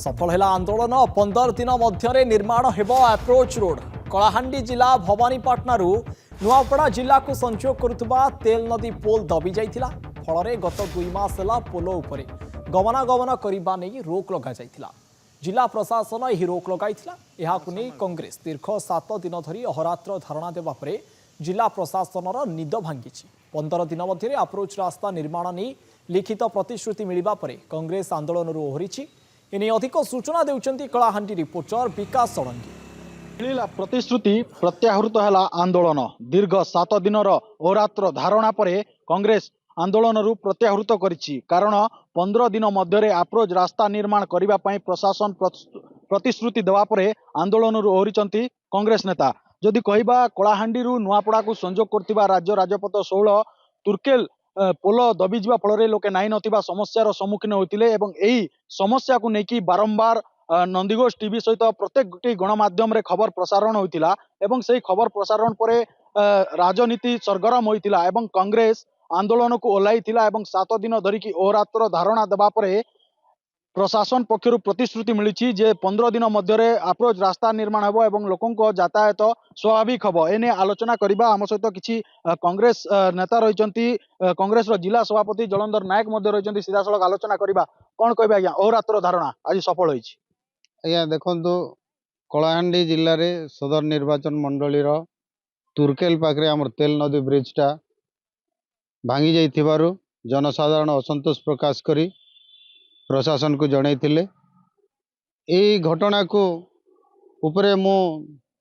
सफल है आंदोलन 15 दिन मध्य निर्माण हेब अप्रोच रोड कलाहांडी जिला भवानीपाटनारू नुआपड़ा जिला को संजोग करुवा तेल नदी पोल दबी जाइथिला फल गत 2 मास है पोल उपरे गमनागमन करने नहीं रोक लग जाइथिला। जिला प्रशासन यह रोक लगाई कांग्रेस दीर्घ 7 दिन धरी अहरात्र धारणा देवा पर जिला प्रशासन निद भांगी 15 दिन मध्य अप्रोच रास्ता निर्माण नहीं लिखित प्रतिश्रुति मिलवा पर कांग्रेस आंदोलन ओहरी एने अधिक सूचना देउचंती कलाहांडी रिपोर्टर विकास षडंगी। मिला प्रतिश्रुति प्रत्याहृत है आंदोलन दीर्घ 7 दिन अहोरात्र धारणा पर कांग्रेस आंदोलन प्रत्याहृत करिछि कारण 15 दिन मध्य अप्रोच रास्ता निर्माण करने प्रशासन प्रतिश्रुति देवा पर आंदोलन ओहरी कांग्रेस नेता। जदि कहबा कलाहांडी नुआपड़ा को संजोग करथिबा राज्य राजपथ 16 तुर्केल पोल दबिजा फल लोके नाई नथिबा समस्यार सम्मुखीन होते यही समस्या को लेकिन बारंबार नंदीघोष टीवी सहित प्रत्येक गणमाध्यम रे खबर प्रसारण होता से खबर प्रसारण पर राजनीति सरगरम होता कांग्रेस आंदोलन को ओह्लाई 7 दिन धरिकी अहोरात्र धारणा देवा पर प्रशासन पक्षर प्रतिश्रुति मिली जे 15 दिन मध्य अप्रोच रास्ता निर्माण हो एवं लोकों यातायात स्वाभाविक हम एने आलोचना करबा आम सहित किसी कांग्रेस नेता रही कांग्रेस जिला सभापति जलंधर नायक रही सीधा सड़क आलोचना करबा कौन कहबे आज्ञा अहोरात्र धारणा आज सफल होइछि। आज्ञा देखंतु कलाहांडी जिले में सदर निर्वाचन मंडली तुर्केल पाखे आम तेल नदी ब्रिजटा भांगी जाइथिबारु जनसाधारण असंतोष प्रकाश करी प्रशासन को जनईथिले। यही घटना को उपरे मु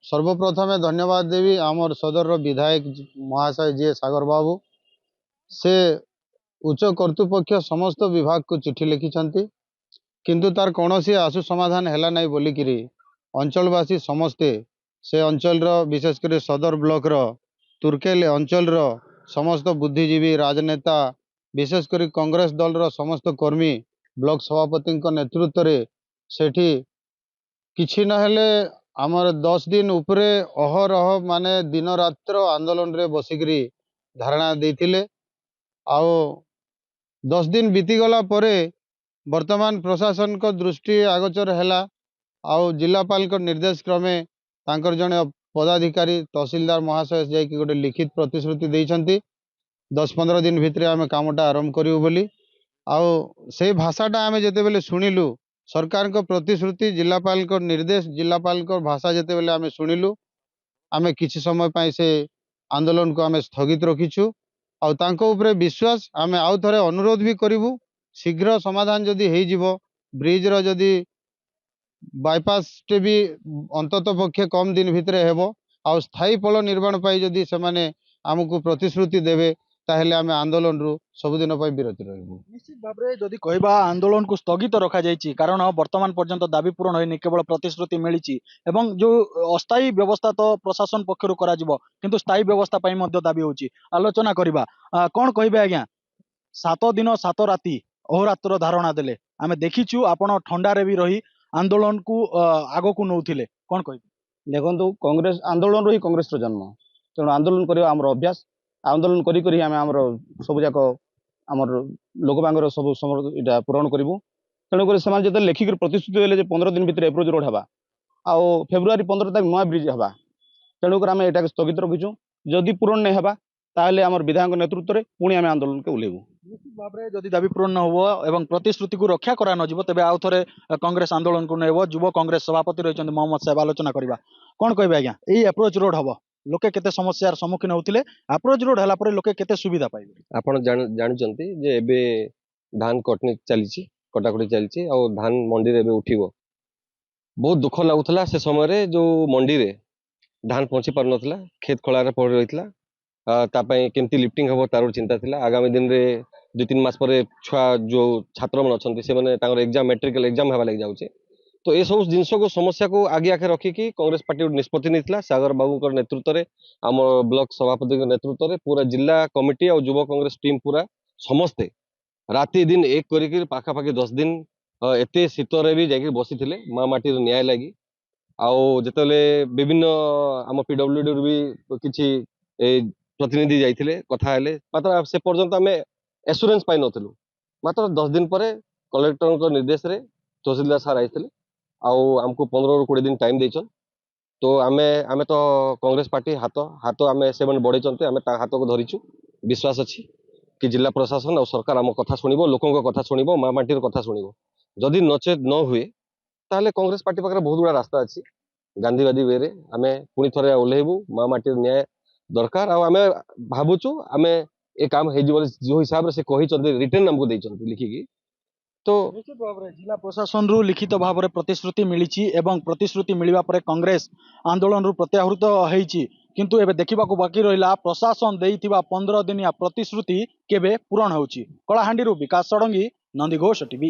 सर्वप्रथमे धन्यवाद देवी आमर सदर विधायक महाशय जी सागर बाबू से उच्च कर्तृपक्ष समस्त विभाग को चिठी लिखिछंती किंतु तार कौनसी आशु समाधान हैला नहीं बोलिकी अंचलवासी समस्ते से अंचल विशेषकर सदर ब्लॉक तुर्केल अंचल समस्त बुद्धिजीवी राजनेता विशेषकर कांग्रेस दल समस्त कर्मी ब्लॉक सभापति नेतृत्व रे सेठी किछि नहेले आमर 10 दिन उपरे अहरह माने दिन रात्र आंदोलन रे बसिकरी धारणा देथिले। आउ 10 दिन बीतीगला परे वर्तमान प्रशासन को दृष्टि आगोचर हैला आउ जिलापाल को निर्देश क्रमे तांकर जने पदाधिकारी तहसीलदार महाशय जाइक गोटे लिखित प्रतिश्रुति देइछंती 10-15 दिन भितर आम कामटा आरंभ करियो बोली आउ से भाषाटा आम जिते बेले शुणिलु सरकार को प्रतिश्रुति जिलापाल को निर्देश जिलापाल को भाषा जिते बेले आम शुणिलु आम किछि समय पाई से आंदोलन को आम स्थगित रखीछु आउ तांको उपरे विश्वास आम आउ थरे अनुरोध भी करिवु शीघ्र समाधान जदि हेइ जिवो ब्रिज रो जदि बाईपास टे भी अंतत पक्षे कम दिन भितर हेबो आउ स्थायी पोल निर्माण पाई जदि से माने आमको प्रतिश्रुति देवे ताहेले आमे आंदोलन रु सबुदिन विरति रहिबु। निश्चित भाव में जदि कहबा आंदोलन को स्थगित रखा जाइछि कारण वर्तमान पर्यंत दाबी पूरण होइनि केवल प्रतिश्रुति मिली एवं जो अस्थायी व्यवस्था तो प्रशासन पक्षरु करा जिवो किंतु स्थायी व्यवस्था पई मध्य दाबी होछि आलोचना करबा कौन कहबे आज्ञा 7 दिन 7 राति अहोरात्र धारणा देले आमे देखिछु आपण ठंडारे भी रही आंदोलन को आगो को नौथिले कौन कहबे। देखो कांग्रेस आंदोलन रही कांग्रेस जन्म तेणु आंदोलन करबा हमर अभ्यास आंदोलन करी करी आम आमर सब जाक आमर लोक बांगर सब इटा पूरण करूँ तेणुक से लिखिक प्रतिश्रुति देले 15 दिन भितर एप्रोच रोड हवा आउ फेब्रुआरी 15 तारीख नया ब्रिज हवा तेणुक आम यहाँ स्थगित रखीचु जदि पूरण नहीं हवा ताहले आमर विधायक नेतृत्व में पुणी आम आंदोलन के उल्लेबू। निश्चित भाव में जदि दाबी पूरण न हो एवं प्रतिश्रुति को रक्षा करा न तेज आउ थे कांग्रेस आंदोलन को नेब युव कांग्रेस सभापति रही मोहम्मद साहेब आलोचना करवा कौन कहबे आज्ञा यही अप्रोच रोड हम लोके केते समस्यार सम्मुखीन होतिले अप्रोच रोड हला परे लोके केते सुविधा पाइबे आपण जानिचंती जे एबे धान कटनी चलीची कटाकटी चलीची और धान मंडी रे एबे उठिबो बहुत दुख लागुथला से समय रे जो मंडी रे धान पहुंची पार नथला खेत खळा रे पड़ रहितला तापई केमती लिफ्टिंग हबो तार चिंता थिला आगामी दिन रे 2-3 मास परे छुआ जो छात्र मन अछंती से माने तांगर एग्जाम मैट्रिकल एग्जाम हवा लागि जाउचे तो ये सब जिनस को समस्या को आगे आगे रखिकी कांग्रेस पार्टी निष्पत्ति नहीं सागर बाबू नेतृत्व में आम ब्लॉक सभापति नेतृत्व में पूरा जिला कमिटी और युव कांग्रेस टीम पूरा समस्ते राति दिन एक करिक पाखापाखि 10 दिन एत शीतर भी जाकि बसी थे माँ माटी न्याय लगी आउ जिते विभिन्न आम पीडब्ल्यूडी भी किसी प्रतिनिधि जाइए कथा मात्र से पर्यंत आम एश्योरेंस पाई नथिलु मात्र 10 दिन पर कलेक्टर निर्देश रे तहसीलदार सार आइए आमको 15 ରୁ 20 दिन टाइम देछन तो आमे आमे तो कांग्रेस पार्टी हाथ हाथ आमे से बढ़े आमे हाथ को धरीचु विश्वास अच्छी कि जिला प्रशासन और सरकार आम कथा शुणव लोकों कथा शुणव माँ माटीर कथा शुणव जदि नचेत न हुए ताहले कांग्रेस पार्टी पाखे बहुत गुड़ा रास्ता अच्छी गांधीवादी वे रे आमे पुणी थे ओह्लैबू माँ माटीर न्याय दरकार आमे भावुचु आमे ए काम हो जो हिसाब से कही रिटर्न आमको लिखिकी तो निश्चित भाव में जिला प्रशासन रु लिखित भाव में प्रतिश्रुति मिली एवं प्रतिश्रुति मिलवा पर कांग्रेस आंदोलन रु प्रत्याहृत होईची किंतु एबे देखिबाकू बाकी रहिला प्रशासन देइथिबा 15 दिनिया प्रतिश्रुति केबे पूरण होउची। कलाहांडी रु विकास षडंगी, नंदीघोष टीवी।